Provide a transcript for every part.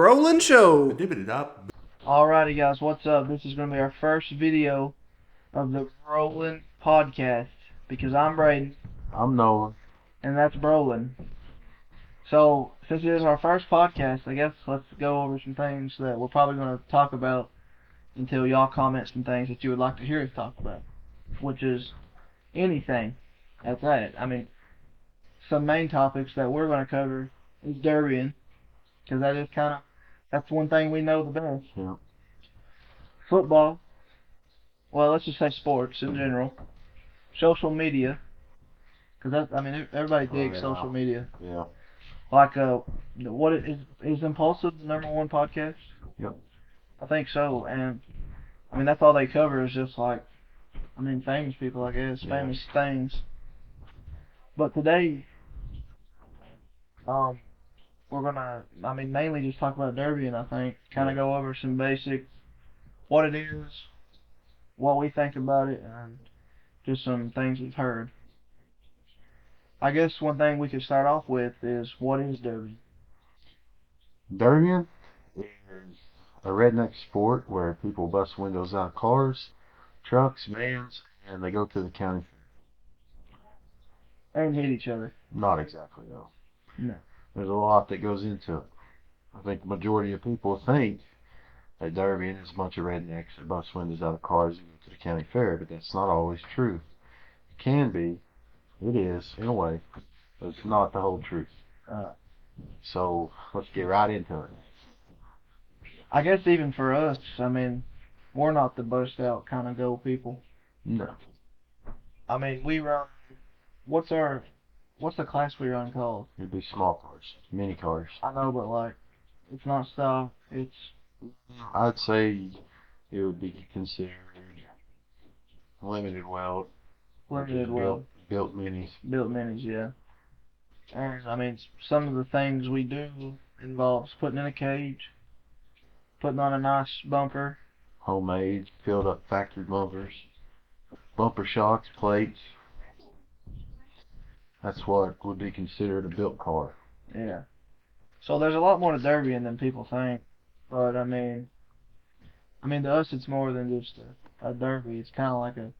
Brolan Show. Alrighty guys, what's up? This is going to be our first video of the Brolan podcast because I'm Braden I'm Noah. and that's Brolan. So, since it is our first podcast, I guess let's go over some things that we're probably going to talk about until y'all comment some things that you would like to hear us talk about, which is anything at that. I mean, some main topics that we're going to cover is derbying, because that's one thing we know the best. Yeah. Football. Well, let's just say sports in general. Social media, because everybody digs social media. Yeah. Like, what is Impulsive the number one podcast? Yep. I think so, and that's all they cover is just like, famous people, I guess, famous things. But today, we're gonna, mainly just talk about Derby, and I think kind of go over some basics, what it is, what we think about it, and just some things we've heard. I guess one thing we could start off with is, what is Derby? Derbying is a redneck sport where people bust windows out of cars, trucks, vans, and they go to the county fair. And hit each other. Not exactly, though. No. There's a lot that goes into it. I think the majority of people think that derbying is a bunch of rednecks that bust windows out of cars and go to the county fair, but that's not always true. It can be. It is, in a way, but it's not the whole truth. So let's get right into it. I guess even for us, we're not the bust out kind of go people. No. We run. What's the class we run called? It'd be small cars, mini cars. I know, but like, it's not stock. It's. I'd say it would be considered limited weld. Limited weld. Built minis. Built minis, yeah. And some of the things we do involves putting in a cage, putting on a nice bumper. Homemade, filled up factory bumpers, bumper shocks, plates. That's what would be considered a built car. Yeah. So there's a lot more to derbying than people think. But to us it's more than just a derby. It's kind of like It's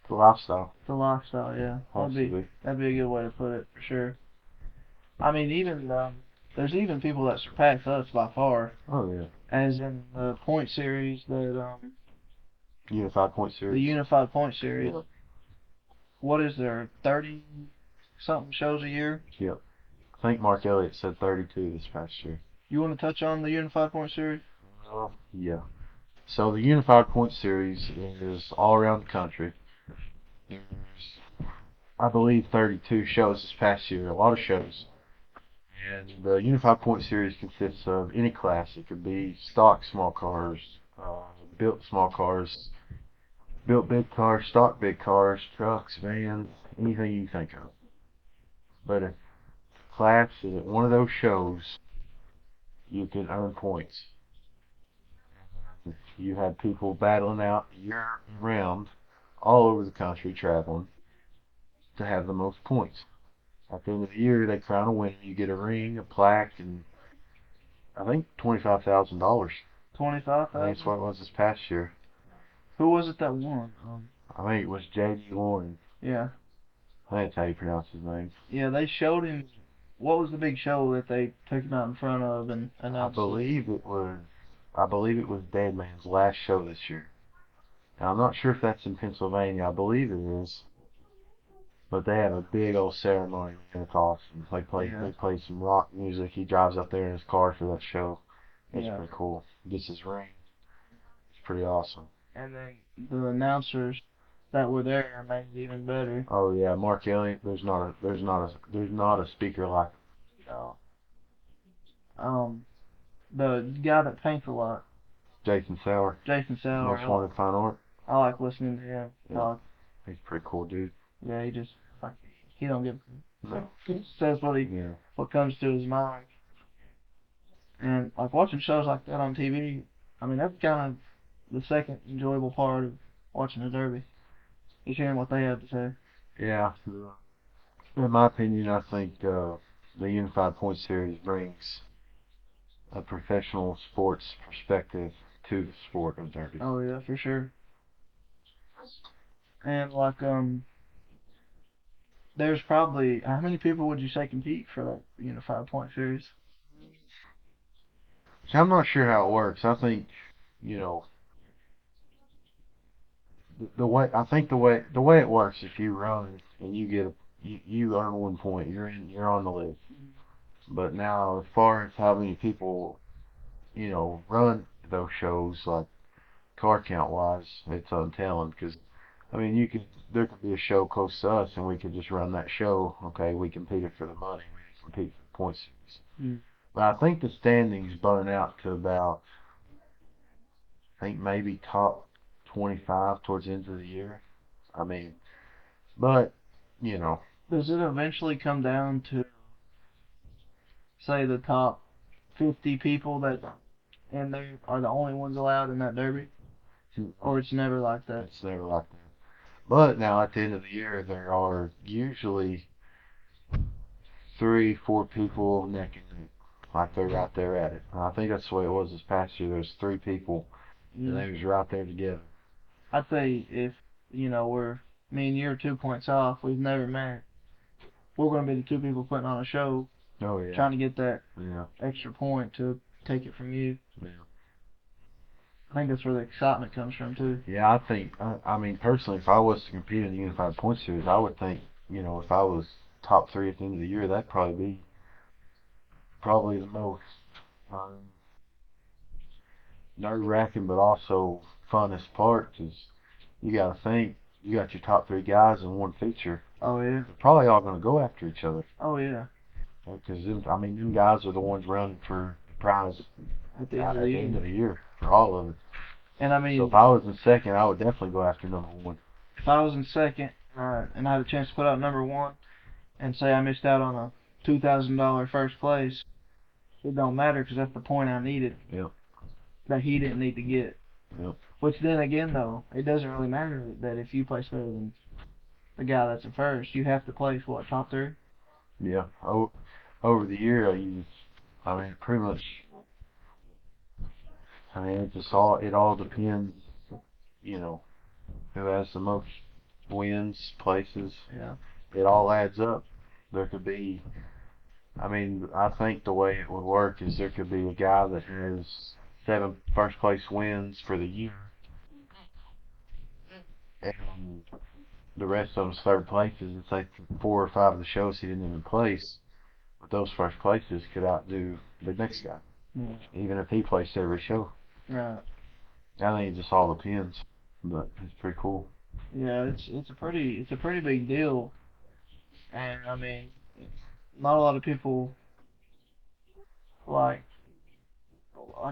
a lifestyle. it's a lifestyle, yeah. That'd be a good way to put it, for sure. There's even people that surpass us by far. Oh, yeah. As in the point series that, Unified point series. the Unified Point Series. Yeah. What is there, 30-something shows a year? Yep. I think Mark Elliott said 32 this past year. You want to touch on the Unified Point Series? Yeah. So the Unified Point Series is all around the country. There's, I believe, 32 shows this past year, a lot of shows. And the Unified Point Series consists of any class. It could be stock small cars, built small cars, built big cars, stock big cars, trucks, vans, anything you think of. But if class is at one of those shows, you can earn points. You had people battling out year round all over the country traveling to have the most points. At the end of the year, they crown a winner. You get a ring, a plaque, and I think $25,000. $25,000? I think that's what it was this past year. Who was it that won? I think it was J.D. Lauren. Yeah. I think that's how you pronounce his name. Yeah, they showed him. What was the big show that they took him out in front of and announced? I believe it was Dead Man's last show this year. Now, I'm not sure if that's in Pennsylvania. I believe it is. But they have a big old ceremony, and it's awesome. They play some rock music. He drives up there in his car for that show. It's pretty cool. Gets his ring. It's pretty awesome. And then the announcers that were there made it even better. Oh yeah, Mark Elliott. There's not a speaker like him. No. The guy that paints a lot. Jason Sauer. Most wanted fine art. I like listening to him talk. He's a pretty cool dude. Yeah, he don't give. No. He says what comes to his mind. And like watching shows like that on TV, that's kind of the second enjoyable part of watching the Derby. Is hearing what they have to say. Yeah. In my opinion, I think the Unified Point Series brings a professional sports perspective to the sport of derby. Oh yeah, for sure. And like there's probably how many people would you say compete for that unified point series? So I'm not sure how it works. I think, you know, the way I think the way it works, if you run and you earn 1 point, you're on the list. But now, as far as how many people run those shows, like car count wise, it's untelling. Because I mean, there could be a show close to us, and we could just run that show. Okay, we competed for the money, we didn't compete for the points. Mm. But I think the standings burn out to about, I think maybe top 25 towards the end of the year. I mean, but you know, Does it eventually come down to say the top 50 people that and they are the only ones allowed in that derby, or it's never like that? it's never like that. But now at the end of the year, there are usually 3, 4 people neck and neck, like they're right there at it. And I think that's the way it was this past year. There's 3 people, and Mm. they was right there together. I'd say if we're me and you are 2 points off, we've never met. We're going to be the two people putting on a show, Oh yeah, trying to get that yeah, extra point to take it from you. yeah. I think that's where the excitement comes from too. Yeah, I think. I mean, personally, if I was to compete in the Unified Point Series, I would think, if I was top 3 at the end of the year, that'd probably be the most um, nerve-wracking, but also funnest part. Because you got to think, you got your top 3 guys in one feature. Oh yeah. They're probably all going to go after each other. Oh yeah. Because I mean, them guys are the ones running for the prize At the end at of the the end year. of the year for all of it. And I So mean, if I was in second, I would definitely go after #1. if I was in second, and I had a chance to put out number one, and say I missed out on a $2,000 first place, it don't matter because that's the point I needed. Yep. That he didn't need to get. Yep. Which then again though, it doesn't really matter that if you place better than the guy that's in first, you have to place what, top 3? Yeah. Over the year, I mean, pretty much. I mean, it all depends. You know, who has the most wins, places. Yeah. It all adds up. There could be. I mean, I think the way it would work is there could be a guy that has 7 first place wins for the year, and the rest of them's third places. It's like 4 or 5 of the shows he didn't even place. But those first places could outdo the next guy, Yeah. even if he placed every show. Right. I think it just all depends, but it's pretty cool. Yeah, it's a pretty big deal, and I mean, not a lot of people like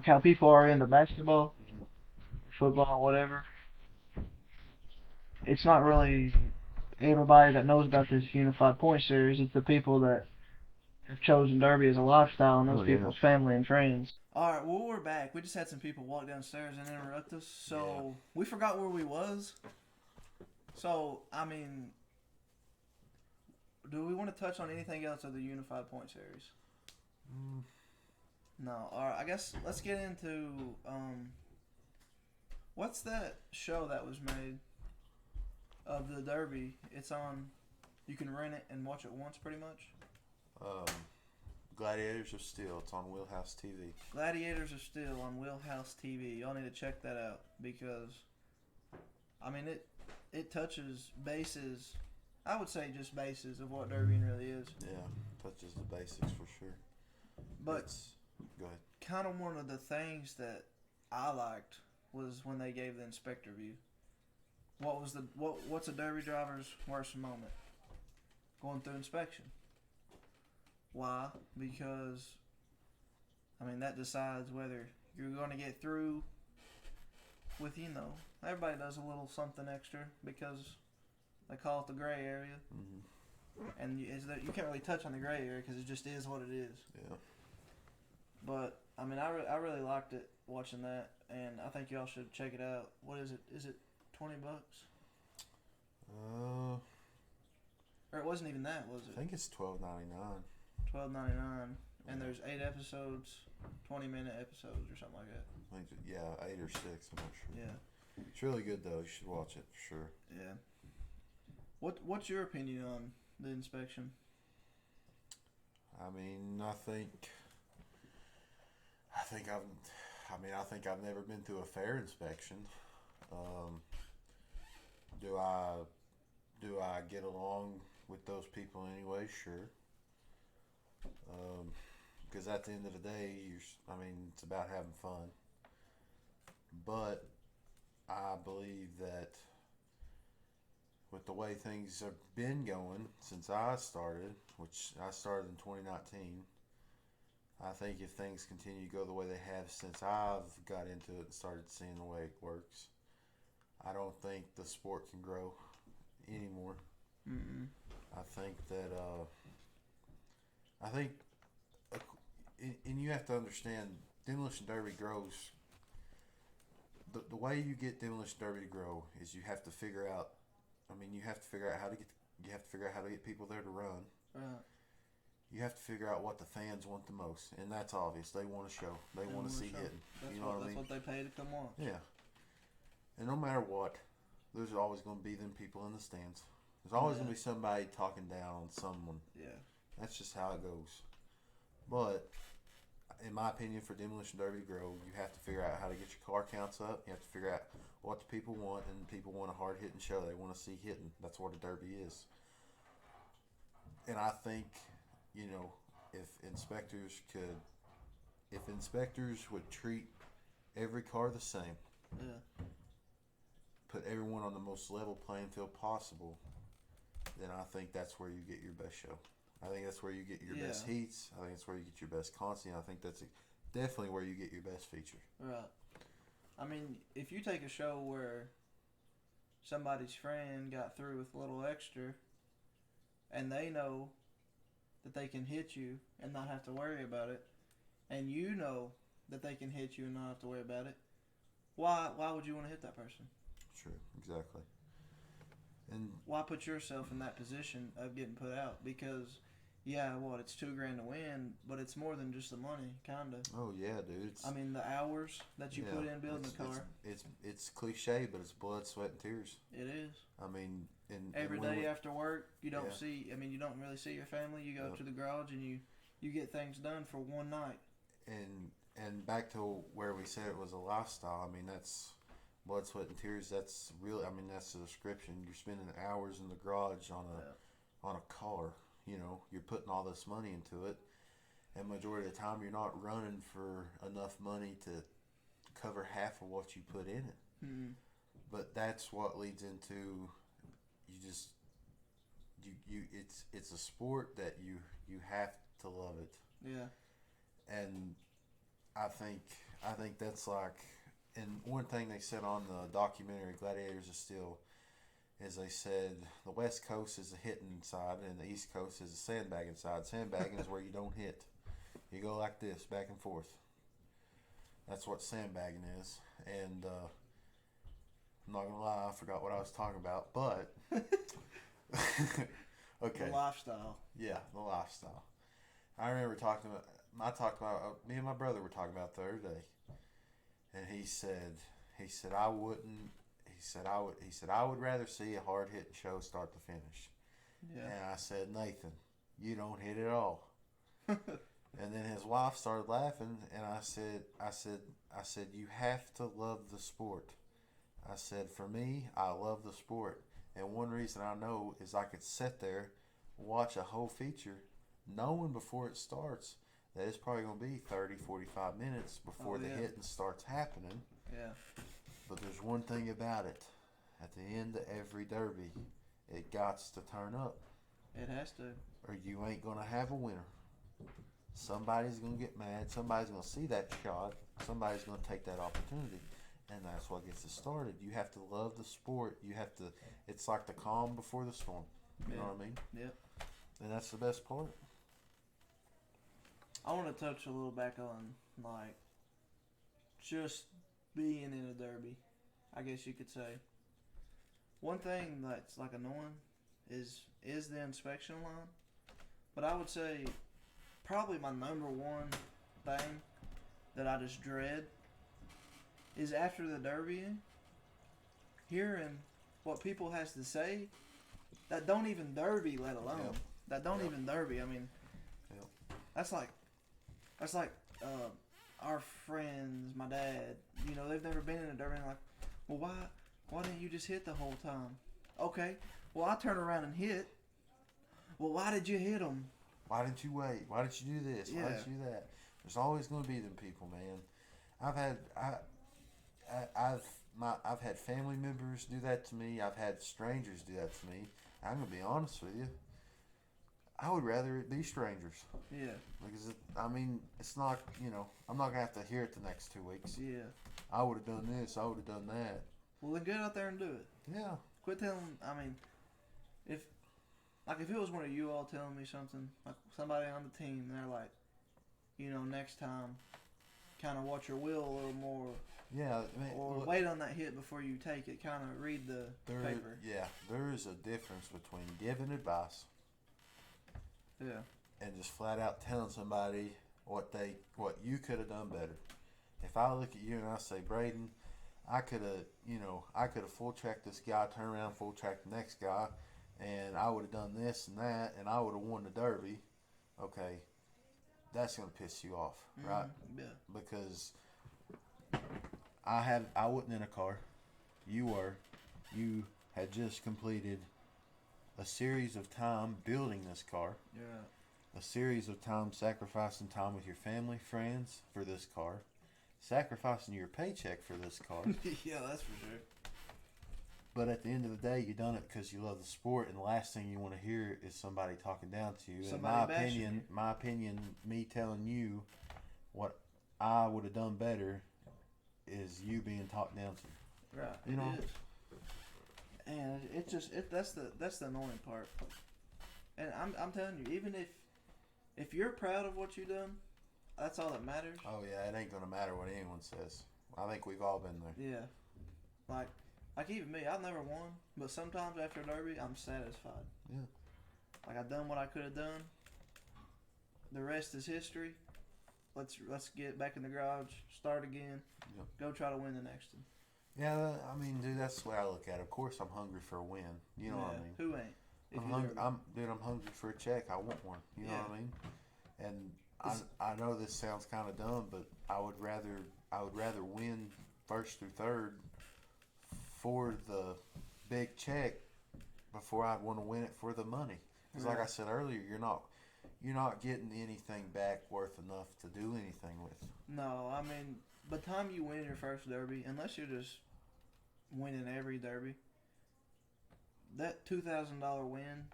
how people are into basketball, football, whatever. It's not really everybody that knows about this unified point series. It's the people that have chosen Derby as a lifestyle, and those Oh yeah. people's family and friends. All right, well, we're back. We just had some people walk downstairs and interrupt us, so we forgot where we was. So, I mean, do we want to touch on anything else of the Unified Point Series? No. All right, I guess let's get into what's that show that was made of the Derby? It's on. You can rent it and watch it once, pretty much. Gladiators of Steel. It's on Wheelhouse TV. Gladiators of Steel on Wheelhouse TV. Y'all need to check that out because, I mean, it touches bases. I would say just bases of what derbying really is. Yeah, touches the basics for sure. But Go ahead. kind of one of the things that I liked was when they gave the inspector view. What's a derby driver's worst moment? Going through inspection. Why? Because I mean that decides whether you're going to get through with everybody does a little something extra because they call it the gray area, and you can't really touch on the gray area because it just is what it is. Yeah. But I mean, I really liked it watching that, and I think y'all should check it out. What is it? Is it $20? Or it wasn't even that, was I it? think it's $12.99. $12.99, and there's 8 episodes. 20-minute episodes or something like that. I think, yeah, 8 or 6. I'm not sure. Yeah. It's really good though. You should watch it for sure. Yeah. What's your opinion on the inspection? I mean, I think I've never been through a fair inspection. Do I get along with those people anyway? Sure. Because at the end of the day, it's about having fun. But I believe that with the way things have been going since I started, which I started in 2019, I think if things continue to go the way they have since I've got into it and started seeing the way it works, I don't think the sport can grow anymore. Mm-mm. I think that, and you have to understand, Demolition Derby grows. The way you get Demolition Derby to grow is you have to figure out. You have to figure out how to get. You have to figure out how to get people there to run. Right. You have to figure out what the fans want the most, and that's obvious. They want a show. They want to see hitting. That's You know what I that's mean? what they pay to come watch. Yeah. And no matter what, there's always going to be them people in the stands. There's always going to be somebody talking down on someone. Yeah. That's just how it goes. But in my opinion, for Demolition Derby to grow, you have to figure out how to get your car counts up. You have to figure out what the people want, and people want a hard hitting show. They want to see hitting. That's what a derby is. And I think, if inspectors would treat every car the same, Yeah. put everyone on the most level playing field possible, then I think that's where you get your best show. I think that's where you get your best heats. I think that's where you get your best content. I think that's definitely where you get your best feature. Right. I mean, if you take a show where somebody's friend got through with a little extra, and they know that they can hit you and not have to worry about it, and you know that they can hit you and not have to worry about it, why would you want to hit that person? True, exactly. And why put yourself in that position of getting put out? Because it's $2,000 to win, but it's more than just the money, kinda. Oh yeah, dude. The hours that you put in building the car. It's cliche, but it's blood, sweat, and tears. It is. Every day after work, you don't see. You don't really see your family. You go to the garage and you get things done for one night. And back to where we said it was a lifestyle. That's blood, sweat, and tears. That's really. That's the description. You're spending hours in the garage on a car. You're putting all this money into it, and majority of the time you're not running for enough money to cover half of what you put in it. Mm-hmm. But that's what leads into it's a sport that you have to love it. Yeah. And I think that's like, and one thing they said on the documentary Gladiators of Steel is they said the West Coast is the hitting side and the East Coast is the sandbagging side. Sandbagging is where you don't hit. You go like this, back and forth. That's what sandbagging is. And I'm not gonna lie, I forgot what I was talking about, but okay. The lifestyle. Yeah, the lifestyle. I remember me and my brother were talking about the other day, and he said I would rather see a hard hitting show start to finish. Yeah. And I said, Nathan, you don't hit it all. And then his wife started laughing, and I said, you have to love the sport. I said, for me, I love the sport. And one reason I know is I could sit there, watch a whole feature, knowing before it starts that it's probably going to be 30, 45 minutes before the hitting starts happening. Yeah. But there's one thing about it. At the end of every derby, it gots to turn up. It has to. Or you ain't going to have a winner. Somebody's going to get mad. Somebody's going to see that shot. Somebody's going to take that opportunity. And that's what gets it started. You have to love the sport. It's like the calm before the storm. You know what I mean? Yep. And that's the best part. I want to touch a little back on, just being in a derby, I guess you could say. One thing that's, annoying is the inspection line. But I would say probably my number one thing that I just dread is after the Derby, hearing what people has to say that don't even Derby, let alone Yep. that don't Yep. even Derby. I mean, Yep. that's like our friends, my dad. You know, they've never been in a Derby. And like, well, why didn't you just hit the whole time? Okay, well I turn around and hit. Well, why did you hit them? Why didn't you wait? Why didn't you do this? Why didn't you do that? There's always going to be them people, man. I've had family members do that to me. I've had strangers do that to me. I'm gonna be honest with you. I would rather it be strangers Yeah, because it's not. I'm not gonna have to hear it the next 2 weeks. yeah. I would have done this. I would have done that. Well, then get out there and do it. Yeah. Quit telling. I mean, if it was one of you all telling me something, like somebody on the team, and they're like, next time, kind of watch your wheel a little more, Yeah. or Look, wait on that hit before you take it. Kind of read the paper. Yeah. There is a difference between giving advice Yeah. and just flat out telling somebody what you could have done better. If I look at you and I say, Braden, I could have full tracked this guy, turn around, full tracked the next guy, and I would have done this and that, and I would have won the Derby. Okay, that's gonna piss you off, right? Yeah. Because I wasn't in a car. You were. You had just completed a series of time building this car. Yeah. A series of time sacrificing time with your family, friends for this car. Sacrificing your paycheck for this car. Yeah, that's for sure. But at the end of the day, you done it because you love the sport, and the last thing you want to hear is somebody talking down to you. Somebody bashing you. My opinion, me telling you what I would have done better is you being talked down to. Right. You know? It is. And that's the annoying part. And I'm telling you, even if you're proud of what you done, that's all that matters. Oh yeah, it ain't gonna matter what anyone says. I think we've all been there. Yeah. Like even me, I've never won, but sometimes after a Derby, I'm satisfied. Yeah. Like I've done what I could have done. The rest is history. Let's get back in the garage, start again, Yep. go try to win the next one. Yeah, I mean, dude, that's the way I look at it. Of course, I'm hungry for a win. You know what I mean? Who ain't? If I'm you hungry. never- I'm hungry for a check. I want one. You know Yeah. what I mean? And I know this sounds kind of dumb, but I would rather win first through third for the big check before I'd want to win it for the money. Because like I said earlier, you're not getting anything back worth enough to do anything with. No, I mean, by the time you win your first Derby, unless you're just winning every Derby, that $2,000 win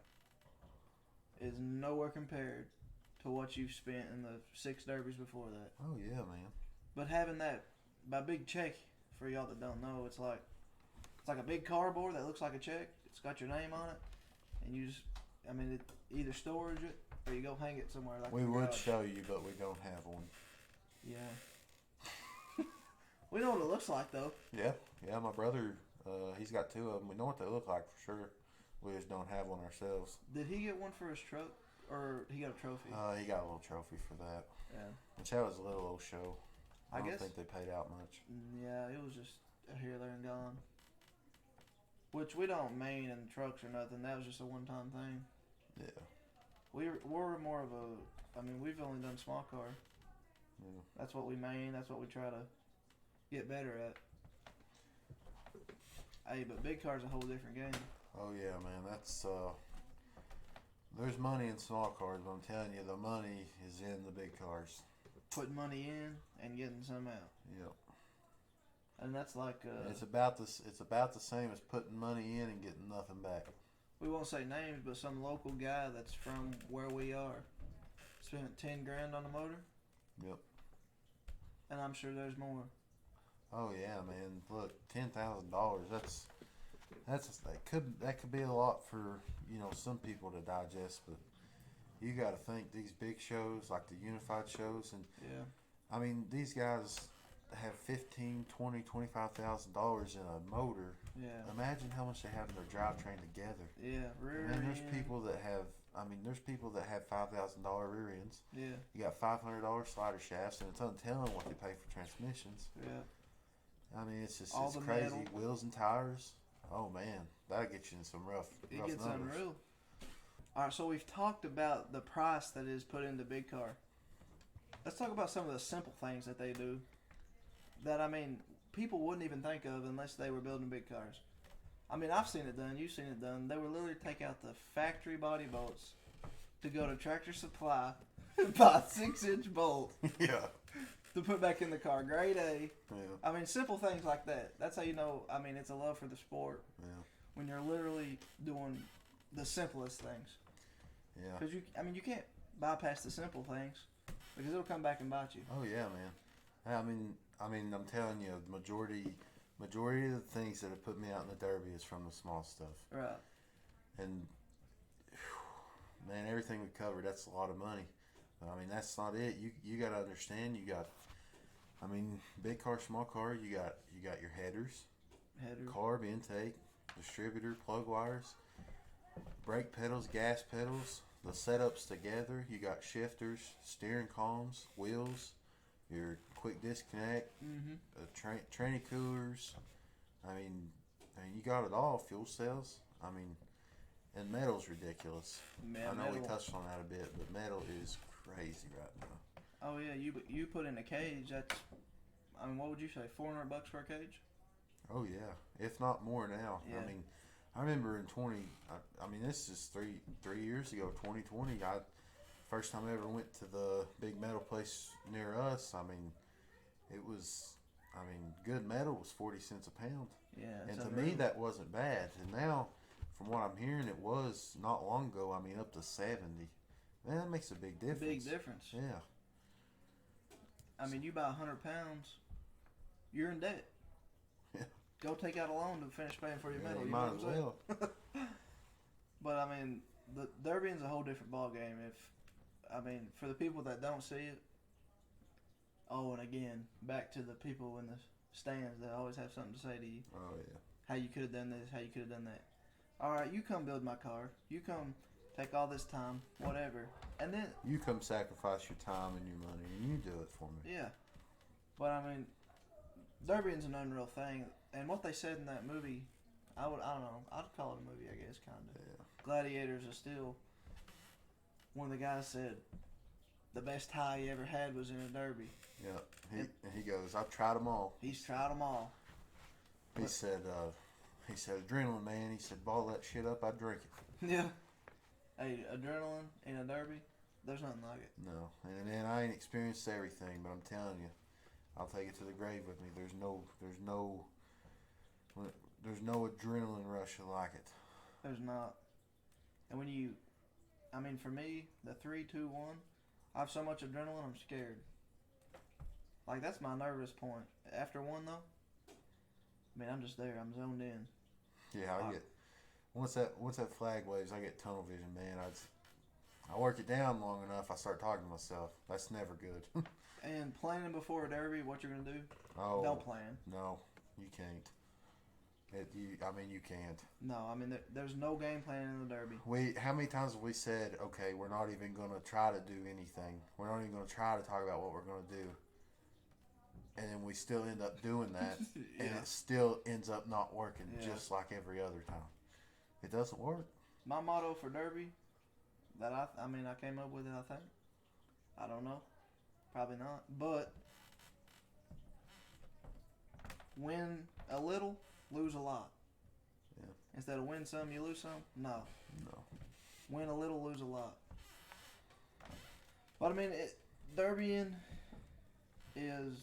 is nowhere compared to what you've spent in the 6 Derbies before that. Oh yeah, man. But having that by big check, for y'all that don't know, it's like a big cardboard that looks like a check. It's got your name on it, and you just, it either storage it or you go hang it somewhere. Like We in the would garage. show you, but we don't have one. Yeah. We know what it looks like though. Yeah, my brother, he's got 2 of them. We know what they look like for sure. We just don't have one ourselves. Did he get one for his truck, or he got a trophy? He got a little trophy for that. Yeah. Which that was a little old show. I don't guess. think they paid out much. Yeah, it was just here, there, and gone. Which we don't main in trucks or nothing. That was just a one-time thing. Yeah. We're more of a. We've only done small car. Yeah. That's what we main. That's what we try to get better at. Hey, but big car's a whole different game. Oh yeah, man. That's there's money in small cars, but I'm telling you, the money is in the big cars. Putting money in and getting some out. Yep. And that's like It's about this. It's about the same as putting money in and getting nothing back. we won't say names, but some local guy that's from where we are spent $10,000 on a motor. Yep. And I'm sure there's more. Oh yeah, man. Look, $10,000. That could be a lot for some people to digest, but you got to think these big shows like the unified shows, and Yeah. these guys have $15,000, $20,000, $25,000 in a motor. Yeah. Imagine how much they have in their drivetrain together. Yeah. Rear And there's end. people that have. mean, there's people that have $5,000 rear ends. Yeah. You got $500 slider shafts, and it's untelling what they pay for transmissions. Yeah. I mean, it's just All it's the crazy. metal. Wheels and tires. Oh man, that'll get you in some rough It rough gets numbers. unreal. All right, so we've talked about the price that is put into big car. Let's talk about some of the simple things that they do that, I mean, people wouldn't even think of unless they were building big cars. I mean, I've seen it done. You've seen it done. They would literally take out the factory body bolts to go to Tractor Supply, buy a 6-inch bolt Yeah. to put back in the car. Grade A. Yeah. I mean, simple things like that. That's how you know, I mean, it's a love for the sport Yeah. when you're literally doing the simplest things. Yeah. Because you can't bypass the simple things because it'll come back and bite you. Oh yeah, man. I mean, I'm telling you, the majority of the things that have put me out in the Derby is from the small stuff. Right. And man, everything we covered, that's a lot of money. But I mean, that's not it. You got to understand. You got, I mean, big car, small car. You got your headers, Header. carb intake, distributor, plug wires, brake pedals, gas pedals, the setups together. You got shifters, steering columns, wheels, your quick disconnect, Mm-hmm. tranny coolers. I mean, you got it all. Fuel cells. I mean, and metal's ridiculous. Man, I know we metal. touched on that a bit, but metal is crazy right now. Oh yeah, you put in a cage. That's, I mean, what would you say? $400 for a cage? Oh yeah, if not more now. Yeah. I mean, I remember in 20. I mean, this is three years ago. 2020. First time I ever went to the big metal place near us. I mean, it was. I mean, good metal was 40 cents a pound, Yeah. and it's to me unreal. that wasn't bad. And now, from what I'm hearing, it was not long ago. I mean, up to 70. Man, that makes a big difference. Big difference. Yeah. I mean, you buy 100 pounds, you're in debt. Yeah. Go take out a loan to finish paying for your Yeah, metal. you You know might what as I'm saying? well. But I mean, the Derby's a whole different ball game. For the people that don't see it. Oh, and again, back to the people in the stands that always have something to say to you. Oh yeah. How you could have done this, how you could have done that. All right, you come build my car. You come take all this time, whatever. And then, You come sacrifice your time and your money, and you do it for me. yeah. But I mean, Derby's an unreal thing. And what they said in that movie, I don't know, I'd call it a movie, I guess, kind of. Yeah. Gladiators is still, one of the guys said, the best high he ever had was in a Derby. Yeah. He goes, I've tried them all. He's tried them all. He said, adrenaline, man. He said, ball that shit up, I'd drink it. Yeah. Hey, adrenaline in a Derby, there's nothing like it. No. And then I ain't experienced everything, but I'm telling you, I'll take it to the grave with me. There's no adrenaline rush like it. There's not. And when you, I mean, for me, the 3, 2, 1, I have so much adrenaline, I'm scared. Like, that's my nervous point. After one, though, I mean, I'm just there. I'm zoned in. Yeah, I get once that flag waves, I get tunnel vision, man. I work it down long enough, I start talking to myself. That's never good. And planning before a Derby, what you're going to do, Oh, don't plan. no, you can't. You can't. No, I mean, there's no game plan in the Derby. How many times have we said, okay, we're not even going to try to do anything. We're not even going to try to talk about what we're going to do. And then we still end up doing that, and Yeah. it still ends up not working, Yeah. just like every other time. It doesn't work. My motto for Derby, that I came up with it, I think. I don't know. Probably not. But, win a little, lose a lot. Yeah. Instead of win some, you lose some? No. No. Win a little, lose a lot. But I mean, Derbying is,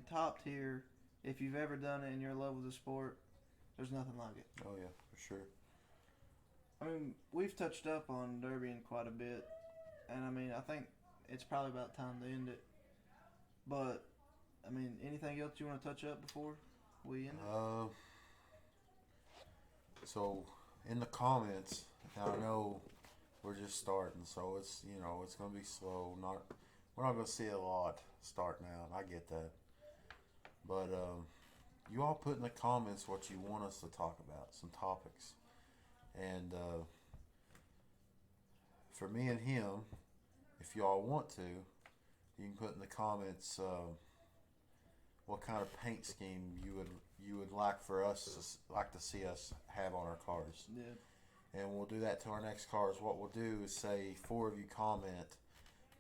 top tier. If you've ever done it and you're in love with the sport, there's nothing like it. Oh yeah, for sure. I mean, we've touched up on Derbying quite a bit, and I think it's probably about time to end it. But, anything else you want to touch up before we end it? So in the comments, now I know we're just starting, so it's going to be slow. We're not going to see a lot starting out. I get that, but you all put in the comments what you want us to talk about, some topics, and for me and him, if y'all want to, you can put in the comments what kind of paint scheme you would like for us like to see us have on our cars. Yeah. And we'll do that to our next cars. What we'll do is say 4 of you comment,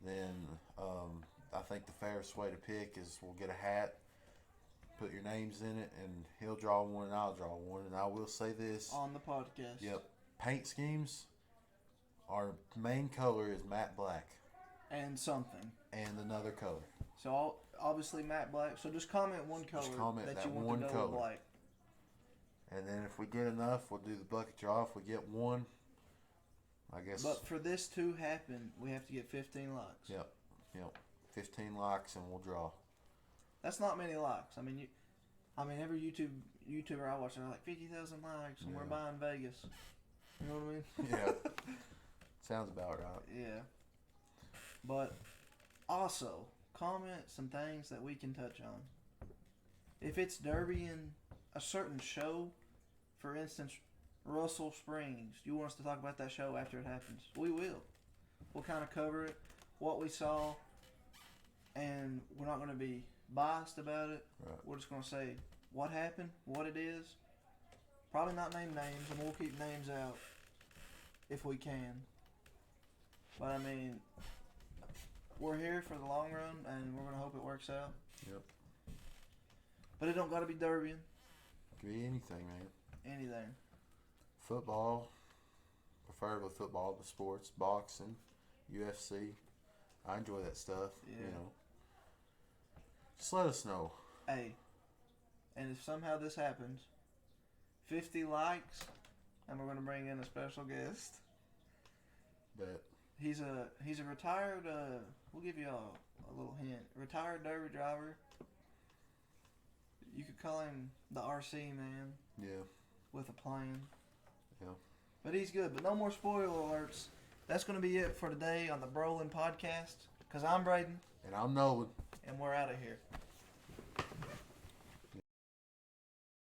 then I think the fairest way to pick is we'll get a hat, put your names in it, and he'll draw one and I'll draw one. And I will say this On the podcast. Yep. Paint schemes, our main color is matte black. And something. And another color. So obviously matte black. So just comment one color comment that that you want one to go color. with black. And then if we get enough, we'll do the bucket draw. If we get one, I guess. But for this to happen, we have to get 15 likes. Yep. 15 likes and we'll draw. That's not many likes. I mean, every YouTuber I watch, they're like 50,000 likes, and we're Yeah. buying Vegas. You know what I mean? Yeah. Sounds about right. Yeah. But also, comment some things that we can touch on. If it's derbying a certain show, for instance, Russell Springs, you want us to talk about that show after it happens? We will. We'll kind of cover it, what we saw, and we're not going to be biased about it. Right. We're just going to say what happened, what it is. Probably not name names, and we'll keep names out if we can. But I mean, we're here for the long run, and we're going to hope it works out. Yep. But it don't got to be derbying. Could be anything, man. Anything. Football, preferably football, the sports, boxing, UFC. I enjoy that stuff. Yeah. You know. Just let us know. Hey, and if somehow this happens, 50 likes, and we're going to bring in a special guest. But He's a retired, we'll give you a little hint, retired derby driver. You could call him the RC man yeah. with a plane. Yeah. But he's good. But no more spoiler alerts. That's going to be it for today on the Brolan podcast. Because I'm Braden. And I'm Nolan. And we're out of here.